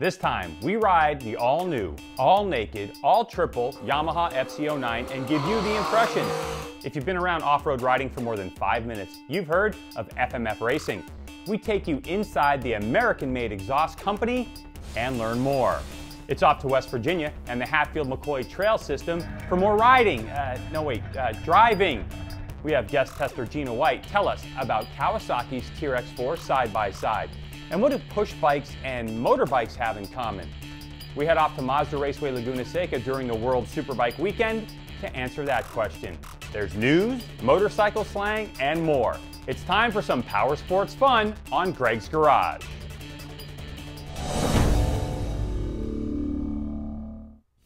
This time, we ride the all-new, all-naked, all-triple Yamaha FZ09 and give you the impression. If you've been around off-road riding for more than 5 minutes, you've heard of FMF Racing. We take you inside the American-made exhaust company and learn more. It's off to West Virginia and the Hatfield-McCoy Trail System for more riding, driving. We have guest tester Gina White tell us about Kawasaki's Teryx4 side-by-side. And what do push bikes and motorbikes have in common? We head off to Mazda Raceway Laguna Seca during the World Superbike weekend to answer that question. There's news, motorcycle slang, and more. It's time for some power sports fun on Greg's Garage.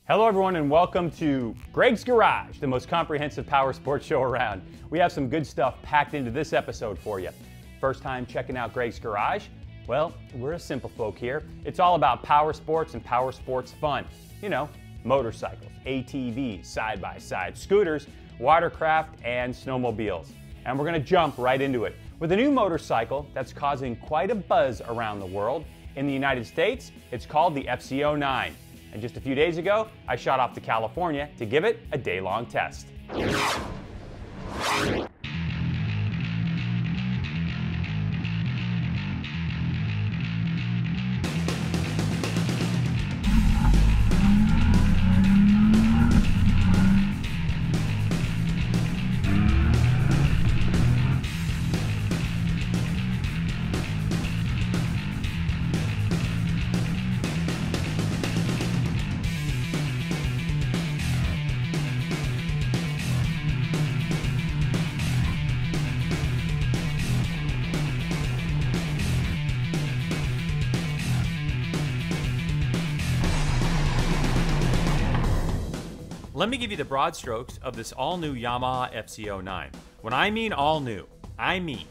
Hello everyone and welcome to Greg's Garage, the most comprehensive power sports show around. We have some good stuff packed into this episode for you. First time checking out Greg's Garage? Well, we're a simple folk here. It's all about power sports and power sports fun. You know, motorcycles, ATVs, side-by-side, scooters, watercraft, and snowmobiles. And we're gonna jump right into it with a new motorcycle that's causing quite a buzz around the world. In the United States, it's called the FZ09. And just a few days ago, I shot off to California to give it a day-long test. Let me give you the broad strokes of this all-new Yamaha FZ09. When I mean all new, I mean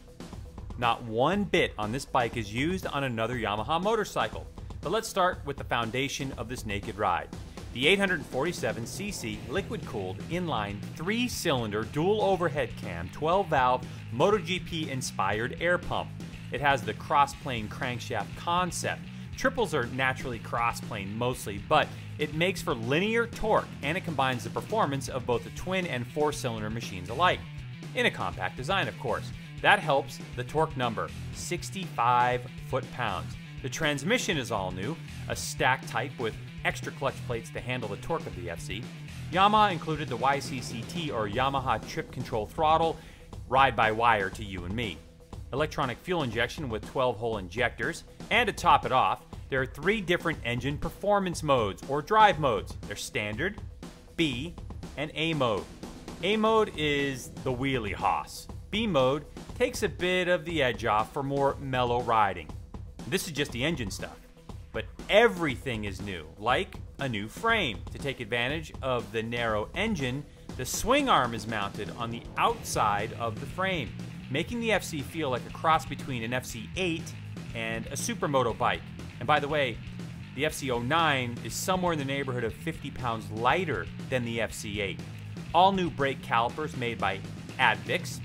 not one bit on this bike is used on another Yamaha motorcycle. But let's start with the foundation of this naked ride. The 847cc liquid-cooled inline 3-cylinder dual overhead cam 12-valve MotoGP-inspired air pump. It has the cross-plane crankshaft concept. Triples are naturally cross-plane mostly, but it makes for linear torque and it combines the performance of both the twin and 4-cylinder machines alike. In a compact design, of course. That helps the torque number, 65 foot-pounds. The transmission is all new, a stack type with extra clutch plates to handle the torque of the FZ. Yamaha included the YCCT or Yamaha Trip Control Throttle, ride-by-wire to you and me. Electronic fuel injection with 12-hole injectors, and to top it off, there are 3 different engine performance modes, or drive modes. They're Standard, B, and A mode. A mode is the wheelie hoss. B mode takes a bit of the edge off for more mellow riding. This is just the engine stuff. But everything is new, like a new frame. To take advantage of the narrow engine, the swing arm is mounted on the outside of the frame, making the FZ feel like a cross between an FZ8 and a supermoto bike. And by the way, the FZ09 is somewhere in the neighborhood of 50 pounds lighter than the FZ8. All new brake calipers made by FIXI,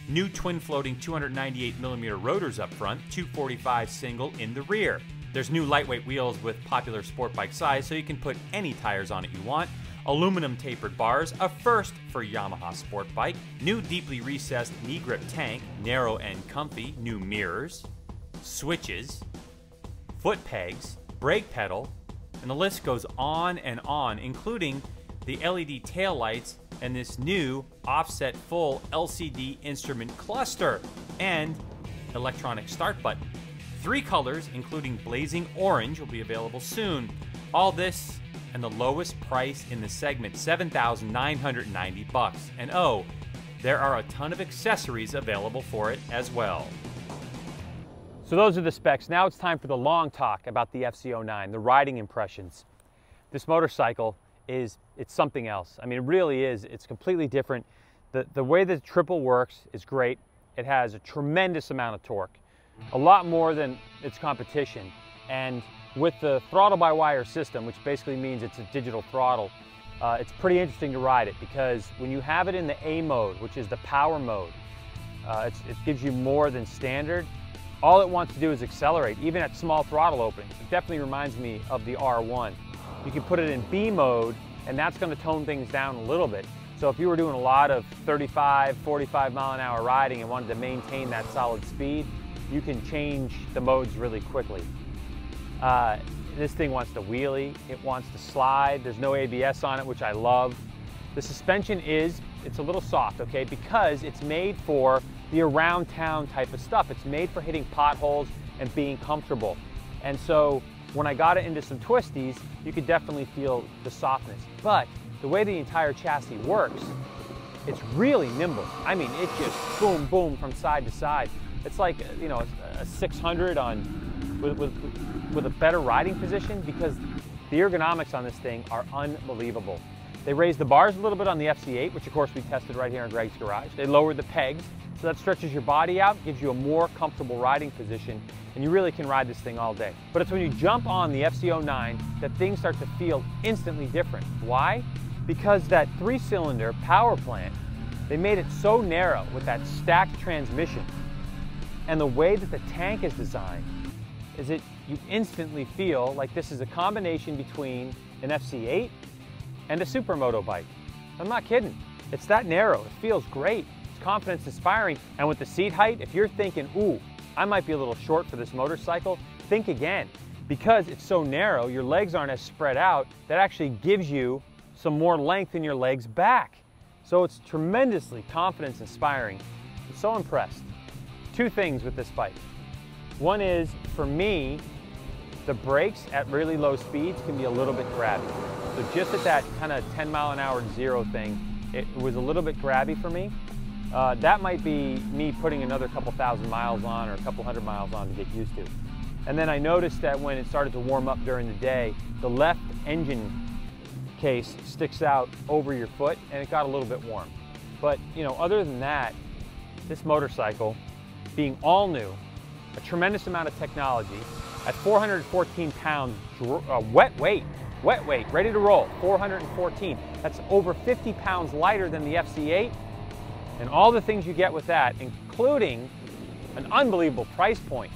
new twin floating 298mm rotors up front, 245 single in the rear. There's new lightweight wheels with popular sport bike size, so you can put any tires on it you want. Aluminum tapered bars, a first for Yamaha sport bike. New deeply recessed knee grip tank, narrow and comfy. New mirrors, switches, foot pegs, brake pedal, and the list goes on and on, including the LED tail lights and this new offset full LCD instrument cluster and electronic start button. 3 colors, including blazing orange, will be available soon. All this and the lowest price in the segment, $7,990. And oh, there are a ton of accessories available for it as well. So those are the specs. Now it's time for the long talk about the FZ09, the riding impressions. This motorcycle it's something else. I mean, it really is. It's completely different. The way the triple works is great. It has a tremendous amount of torque, a lot more than its competition. And with the throttle-by-wire system, which basically means it's a digital throttle, it's pretty interesting to ride it because when you have it in the A mode, which is the power mode, it gives you more than standard. all it wants to do is accelerate, even at small throttle openings. It definitely reminds me of the R1. You can put it in B mode, and that's going to tone things down a little bit. So if you were doing a lot of 35, 45 mile an hour riding and wanted to maintain that solid speed, you can change the modes really quickly. This thing wants to wheelie, it wants to slide. There's no ABS on it, which I love. The suspension it's a little soft, okay, because it's made for the around town type of stuff. It's made for hitting potholes and being comfortable. And so when I got it into some twisties, you could definitely feel the softness. But the way the entire chassis works, it's really nimble. I mean, it just boom, boom from side to side. It's like, you know, a 600 with a better riding position, because the ergonomics on this thing are unbelievable. They raised the bars a little bit on the FZ-08, which of course we tested right here in Greg's garage. They lowered the pegs, so that stretches your body out, gives you a more comfortable riding position, and you really can ride this thing all day. But it's when you jump on the FZ-09 that things start to feel instantly different. Why? Because that 3-cylinder power plant, they made it so narrow with that stacked transmission. And the way that the tank is designed is that you instantly feel like this is a combination between an FZ-08 and a supermoto bike. I'm not kidding. It's that narrow. It feels great. It's confidence inspiring. And with the seat height, if you're thinking, ooh, I might be a little short for this motorcycle, think again. Because it's so narrow, your legs aren't as spread out, that actually gives you some more length in your legs back. So it's tremendously confidence inspiring. I'm so impressed. Two things with this bike. One is, for me, the brakes at really low speeds can be a little bit grabby. So just at that kind of 10 mile an hour zero thing, it was a little bit grabby for me. That might be me putting another couple thousand miles on or a couple hundred miles on to get used to. And then I noticed that when it started to warm up during the day, the left engine case sticks out over your foot and it got a little bit warm. But you know, other than that, this motorcycle being all new, a tremendous amount of technology, at 414 pounds wet weight, ready to roll, 414. That's over 50 pounds lighter than the FZ-08. And all the things you get with that, including an unbelievable price point,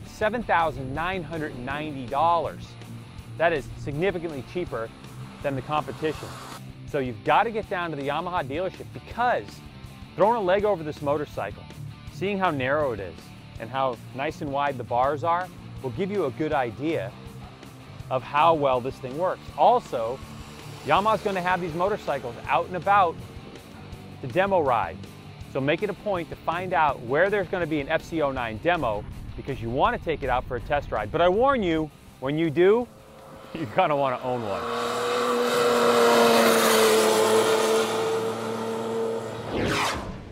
$7,990. That is significantly cheaper than the competition. So you've got to get down to the Yamaha dealership, because throwing a leg over this motorcycle, seeing how narrow it is and how nice and wide the bars are, will give you a good idea of how well this thing works. Also, Yamaha's going to have these motorcycles out and about to demo ride. So make it a point to find out where there's going to be an FZ-09 demo, because you want to take it out for a test ride. But I warn you, when you do, you're going to want to own one.